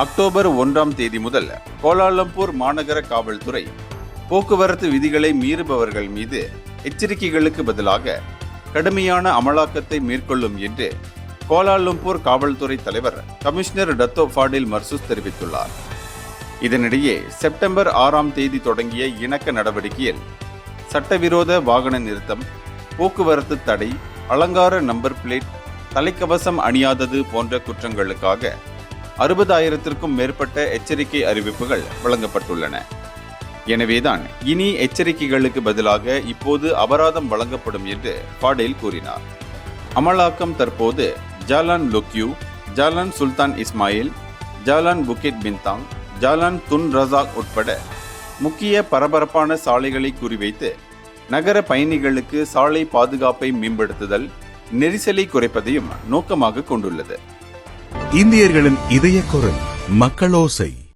October 1ஆம் தேதி முதல் கோலாலம்பூர் மாநகர காவல்துறை போக்குவரத்து விதிகளை மீறுபவர்கள் மீது எச்சரிக்கைகளுக்கு பதிலாக கடுமையான அமலாக்கத்தை மேற்கொள்ளும் என்று கோலாலம்பூர் காவல்துறை தலைவர் கமிஷனர் டத்தோ ஃபாடில் மர்சூஸ் தெரிவித்துள்ளார். இதனிடையே செப்டம்பர் 6ஆம் தேதி தொடங்கிய இணக்க நடவடிக்கையில் சட்டவிரோத வாகன நிறுத்தம், போக்குவரத்து தடை, அலங்கார நம்பர் பிளேட், தலைக்கவசம் அணியாதது போன்ற குற்றங்களுக்காக 60,000த்திற்கும் மேற்பட்ட எச்சரிக்கை அறிவிப்புகள் வழங்கப்பட்டுள்ளன. எனவேதான் இனி எச்சரிக்கைகளுக்கு பதிலாக இப்போது அபராதம் வழங்கப்படும் என்று ஃபாடில் கூறினார். அமலாக்கம் தற்போது ஜாலான் லொக்யூ, ஜாலான் சுல்தான் Ismail, Jalan புக்கெட் பின்தாங், Jalan Tun Razak உட்பட முக்கிய பரபரப்பான சாலைகளை குறிவைத்து நகர பயணிகளுக்கு சாலை பாதுகாப்பை மேம்படுத்துதல், நெரிசலை குறைப்பதையும் நோக்கமாக கொண்டுள்ளது. இந்தியர்களின் இதய குரல் மக்களோசை.